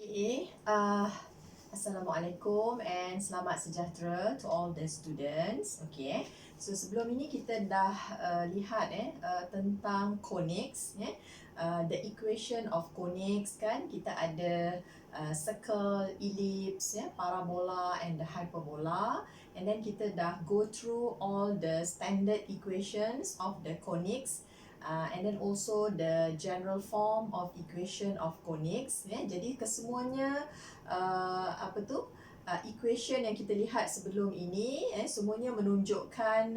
Okay, Assalamualaikum and selamat sejahtera to all the students. Okay, so sebelum ini kita dah lihat tentang conics, the equation of conics kan. Kita ada circle, ellipse, parabola and the hyperbola. And then kita dah go through all the standard equations of the conics. And then also the general form of equation of conics. Jadi kesemuanya equation yang kita lihat sebelum ini semuanya menunjukkan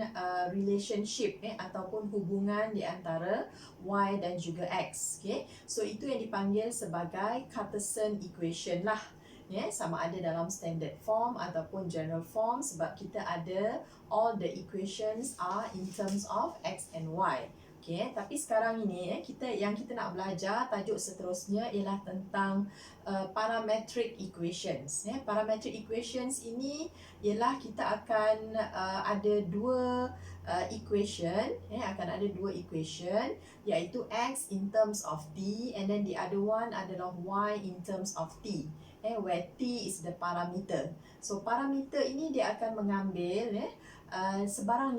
relationship ataupun hubungan di antara y dan juga x. So itu yang dipanggil sebagai Cartesian equation lah. Sama ada dalam standard form ataupun general form, sebab kita ada all the equations are in terms of x and y. Tapi sekarang ini kita nak belajar tajuk seterusnya ialah tentang parametric equations. Parametric equations ini ialah kita akan ada dua equation, akan ada dua equation, iaitu x in terms of t and then the other one adalah y in terms of t, where t is the parameter. So parameter ini dia akan mengambil sebarang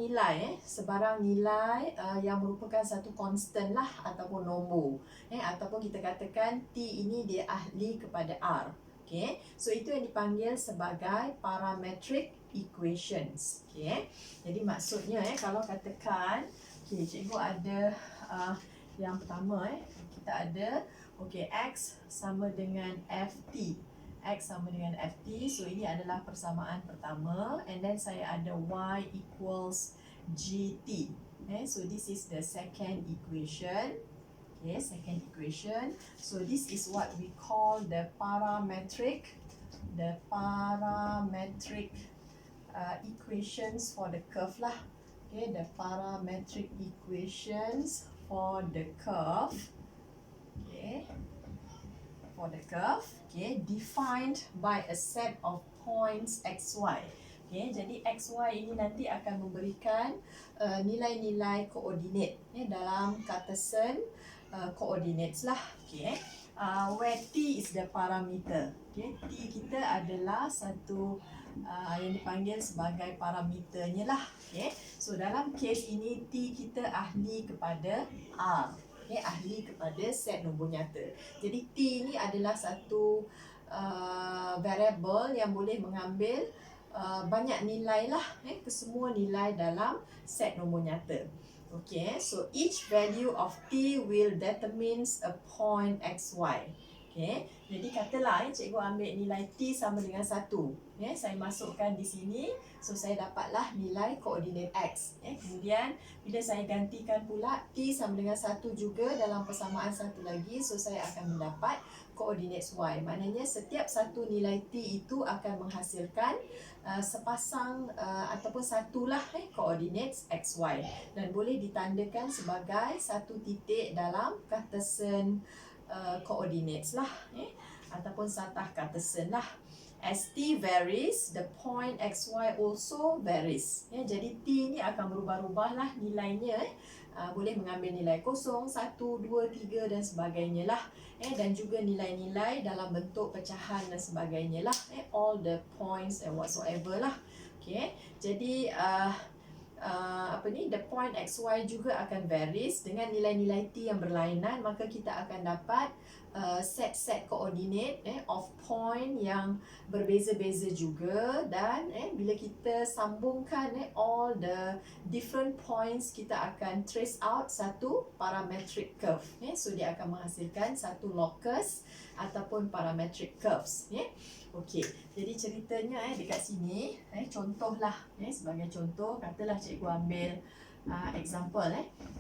nilai yang merupakan satu constant lah ataupun nombor, ataupun kita katakan t ini dia ahli kepada r. So itu yang dipanggil sebagai parametric equations. Jadi maksudnya kalau katakan cikgu ada yang pertama kita ada x sama dengan ft. X sama dengan ft, so ini adalah persamaan pertama, and then saya ada y equals gt. So this is the second equation. Second equation. So this is what we call the parametric equations for the curve lah. The parametric equations for the curve. For the curve, defined by a set of points xy. Jadi xy ini nanti akan memberikan nilai-nilai koordinat dalam Cartesian coordinates lah. Where t is the parameter. T kita adalah satu yang dipanggil sebagai parameternya lah. So dalam case ini t kita ahli kepada r. Ahli kepada set nombor nyata. Jadi t ini adalah satu variable yang boleh mengambil banyak nilai lah, kesemua nilai dalam set nombor nyata. So each value of t will determines a point xy. Jadi katalah cikgu ambil nilai t sama dengan 1. Saya masukkan di sini, so saya dapatlah nilai koordinat x. Kemudian bila saya gantikan pula t sama dengan 1 juga dalam persamaan satu lagi, so saya akan mendapat koordinat y. Maknanya setiap satu nilai t itu akan menghasilkan sepasang ataupun satulah koordinat xy, dan boleh ditandakan sebagai satu titik dalam Cartesian coordinates lah, ataupun satah Cartesian lah. As t varies, the point xy also varies. Jadi t ni akan berubah-ubah lah nilainya. Boleh mengambil nilai 0, 1, 2, 3 dan sebagainya lah. Dan juga nilai-nilai dalam bentuk pecahan dan sebagainya lah. All the points and whatsoever lah. Jadi the point xy juga akan varies dengan nilai-nilai t yang berlainan, maka kita akan dapat set-set koordinat of point yang berbeza-beza juga, dan bila kita sambungkan all the different points, kita akan trace out satu parametric curve. So dia akan menghasilkan satu locus ataupun parametric curves. Jadi ceritanya dekat sini, contohlah, sebagai contoh, katalah cikgu ambil example.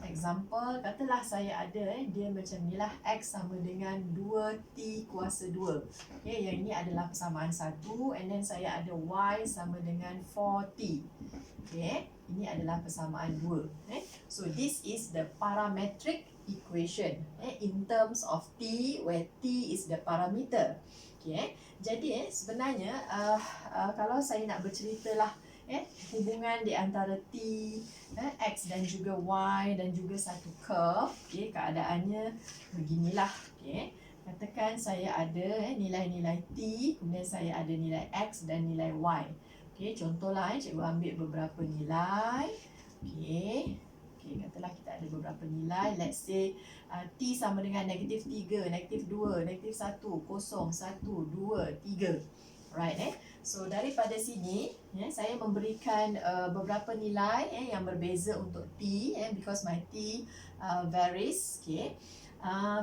Example, katalah saya ada dia macam ni lah, x sama dengan 2t kuasa 2. Yang ini adalah persamaan 1, and then saya ada y sama dengan 4t. Ini adalah persamaan 2. So this is the parametric equation in terms of t, where t is the parameter. Jadi sebenarnya kalau saya nak berceritalah hubungan di antara t, x dan juga y dan juga satu curve, keadaannya beginilah. Katakan saya ada nilai-nilai T, kemudian saya ada nilai X dan nilai Y. Okey, contohlah cikgu ambil beberapa nilai. Okey. Okey, katalah kita ada beberapa nilai. Let's say T sama dengan negatif 3, negatif 2, negatif 1, 0, 1, 2, 3. Right, So daripada sini saya memberikan beberapa nilai yang berbeza untuk T because my T varies. Okay.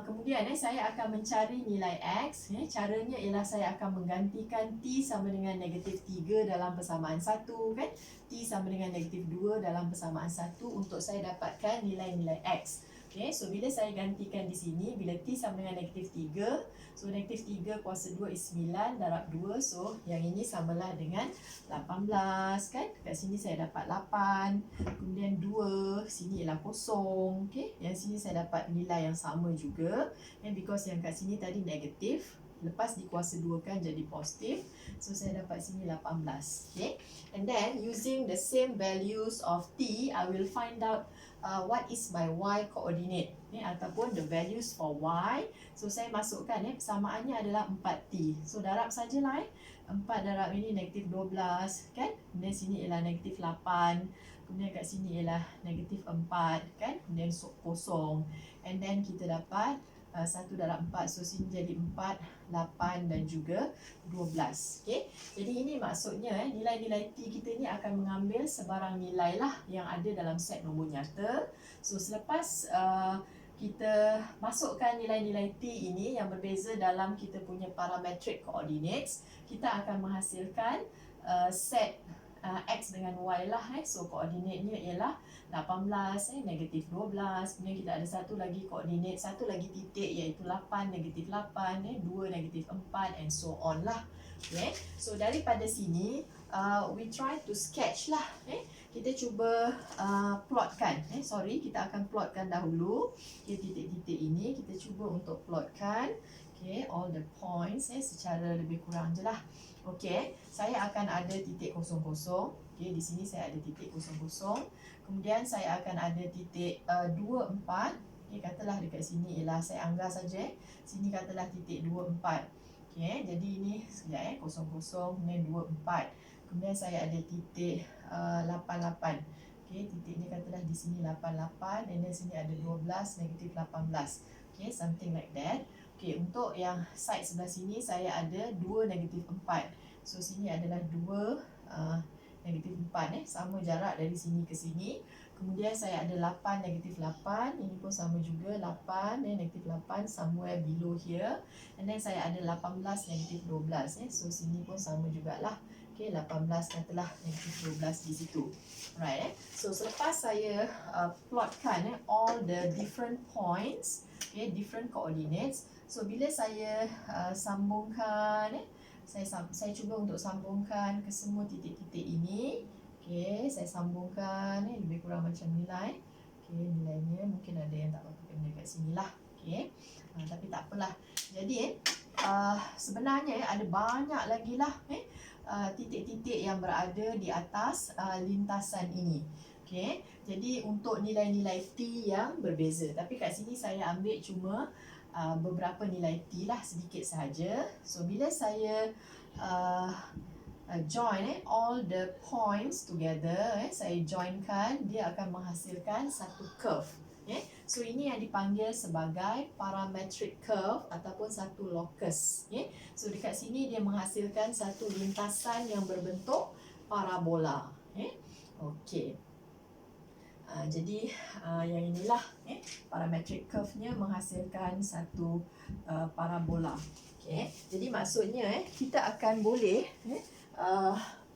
Kemudian saya akan mencari nilai X. Caranya ialah saya akan menggantikan T sama dengan negatif 3 dalam persamaan 1 kan. T sama dengan negatif 2 dalam persamaan 1 untuk saya dapatkan nilai-nilai X. Okay, so bila saya gantikan di sini, bila T sama dengan negatif 3, so negatif 3 kuasa 2 is 9 darab 2, so yang ini samalah dengan 18 kan. Kat sini saya dapat 8, kemudian 2, sini ialah kosong. Okay, yang sini saya dapat nilai yang sama juga. And because yang kat sini tadi negatif, lepas dikuasa 2 kan jadi positif, so saya dapat sini 18. Okay, and then using the same values of T, I will find out what is my Y coordinate ataupun the values for Y. So saya masukkan persamaannya adalah 4T. So darab sajalah 4 darab ini negatif 12 kan. Kemudian sini ialah negatif 8. Kemudian kat sini ialah negatif 4 kan. Kemudian kosong. And then kita dapat 1 darab 4, so sini jadi 4, 8 dan juga 12. Okay? Jadi ini maksudnya nilai-nilai T kita ni akan mengambil sebarang nilai lah yang ada dalam set nombor nyata. So selepas kita masukkan nilai-nilai T ini yang berbeza dalam kita punya parametric coordinates, kita akan menghasilkan set X dengan Y lah. So koordinatnya ialah 18, negatif 12. Kemudian kita ada satu lagi koordinat, satu lagi titik iaitu 8, negatif 8, 2, negatif 4 and so on lah. Okay. So daripada sini we try to sketch lah. Kita cuba plotkan. Kita akan plotkan dahulu. Okay, titik-titik ini kita cuba untuk plotkan. Okay, all the points secara lebih kurang je lah. Okay, saya akan ada titik 00. Okay, di sini saya ada titik 00. Kemudian saya akan ada titik 24. Okay, katalah dekat sini ialah saya anggap saja. Sini katalah titik 24. Okay, jadi ini sekejap 00, kemudian 24. Kemudian saya ada titik 88. Okay, titik ni katalah di sini 88 dan di sini ada 12, negatif 18. Okay, something like that. Okay, untuk yang side sebelah sini saya ada 2, negatif 4. So sini adalah 2, negatif 4. Sama jarak dari sini ke sini. Kemudian saya ada 8, negatif 8. Ini pun sama juga 8, negatif 8 somewhere below here. And then saya ada 18, negatif 12. So sini pun sama jugalah. Okay, 18 katalah negatif 12 di situ. Right. So selepas saya plotkan all the different points, okay, different coordinates. So bila saya sambungkan, saya cuba untuk sambungkan ke semua titik-titik ini. Okay, saya sambungkan lebih kurang macam nilai. Okay, nilainya mungkin ada yang tak berapa kena kat sini lah. Okay, tapi tak apalah. Jadi sebenarnya ada banyak lagi lah titik-titik yang berada di atas lintasan ini. Okay, jadi untuk nilai-nilai T yang berbeza. Tapi kat sini saya ambil cuma beberapa nilai T lah, sedikit sahaja. So bila saya join all the points together, saya joinkan, dia akan menghasilkan satu curve. So ini yang dipanggil sebagai parametric curve ataupun satu locus. So dekat sini dia menghasilkan satu lintasan yang berbentuk parabola. Okey. Jadi yang inilah parametric curve-nya menghasilkan satu parabola. Okay. Jadi maksudnya kita akan boleh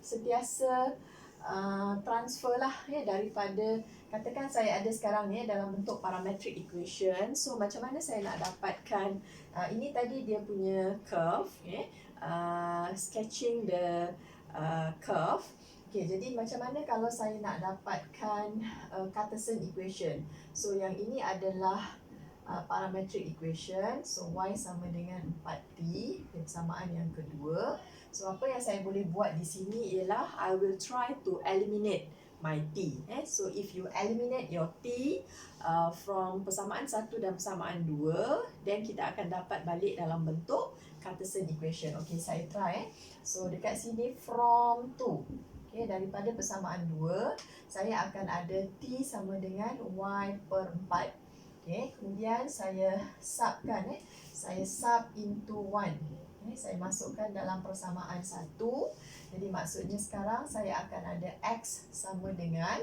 sentiasa transfer lah daripada, katakan saya ada sekarang dalam bentuk parametric equation. So macam mana saya nak dapatkan ini tadi dia punya curve, sketching the curve. Okay, jadi macam mana kalau saya nak dapatkan Cartesian equation. So yang ini adalah parametric equation. So Y sama dengan 4T, persamaan yang kedua. So apa yang saya boleh buat di sini ialah I will try to eliminate my t. So if you eliminate your t from persamaan 1 dan persamaan 2, then kita akan dapat balik dalam bentuk Cartesian equation. Okay, saya try. So dekat sini from 2. Okay, daripada persamaan 2, saya akan ada t sama dengan y per 4. Okay, kemudian saya subkan. Saya sub into 1. Okay, saya masukkan dalam persamaan 1. Jadi maksudnya sekarang saya akan ada x sama dengan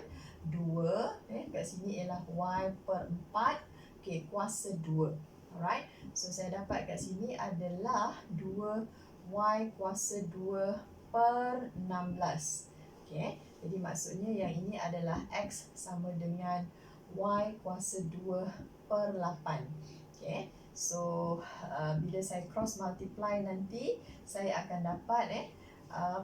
2. Kat sini ialah y per 4. Okay, kuasa 2. Alright. So saya dapat kat sini adalah 2y kuasa 2 per 16. Okay, jadi maksudnya yang ini adalah x sama dengan y kuasa 2 per 8. Okay, so bila saya cross multiply nanti, saya akan dapat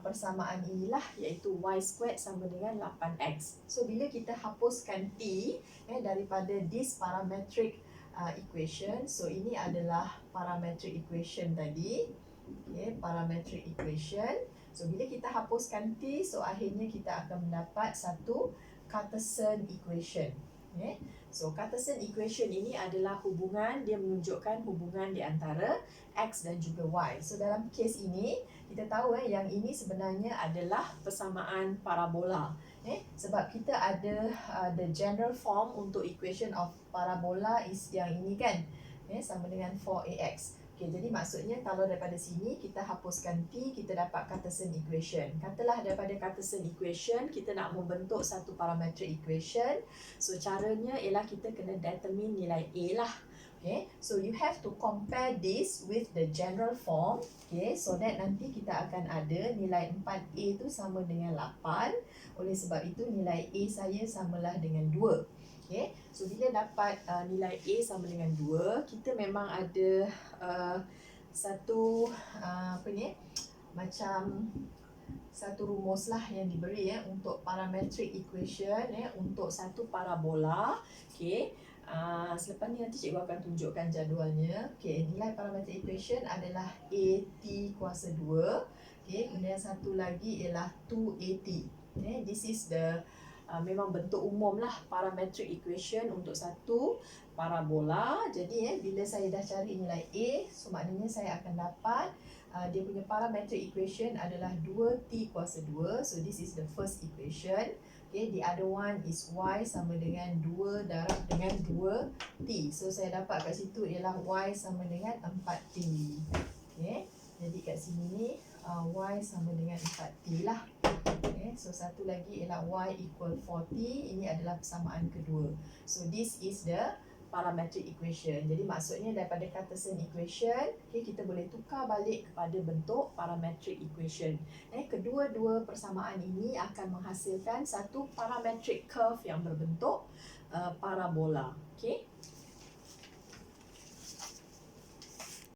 persamaan inilah, iaitu y squared sama dengan 8x. So bila kita hapuskan t daripada this parametric equation, so ini adalah parametric equation tadi. Okay, parametric equation. So bila kita hapuskan t, so akhirnya kita akan mendapat satu Cartesian equation. Okay. So Cartesian equation ini adalah hubungan, dia menunjukkan hubungan di antara x dan juga y. So dalam kes ini, kita tahu yang ini sebenarnya adalah persamaan parabola. Sebab kita ada the general form untuk equation of parabola is yang ini kan, sama dengan 4ax. Okay, jadi maksudnya kalau daripada sini kita hapuskan t, kita dapat Cartesian equation. Katalah daripada Cartesian equation kita nak membentuk satu parametric equation. So caranya ialah kita kena determine nilai a lah. Okay, so you have to compare this with the general form. Okay, so that nanti kita akan ada nilai 4a tu sama dengan 8. Oleh sebab itu nilai a saya samalah dengan 2. Okay, so bila dapat nilai A sama dengan 2, kita memang ada satu macam satu rumus lah yang diberi untuk parametric equation untuk satu parabola. Okay, selepas ni nanti cikgu akan tunjukkan jadualnya. Okay, nilai parametric equation adalah AT kuasa 2. Okay, kemudian satu lagi ialah 2AT. Okay, this is the memang bentuk umum lah parametric equation untuk satu parabola. Jadi bila saya dah cari nilai A, so maknanya saya akan dapat dia punya parametric equation adalah 2t kuasa 2. So this is the first equation. Okay, the other one is y sama dengan 2 darab dengan 2t. So saya dapat kat situ ialah y sama dengan 4t. Okay, jadi kat sini ni y sama dengan 4t lah. Okay, so satu lagi ialah y equal 4t. Ini adalah persamaan kedua. So this is the parametric equation. Jadi maksudnya daripada Cartesian equation, okay, kita boleh tukar balik kepada bentuk parametric equation. Kedua-dua persamaan ini akan menghasilkan satu parametric curve yang berbentuk parabola. Okay.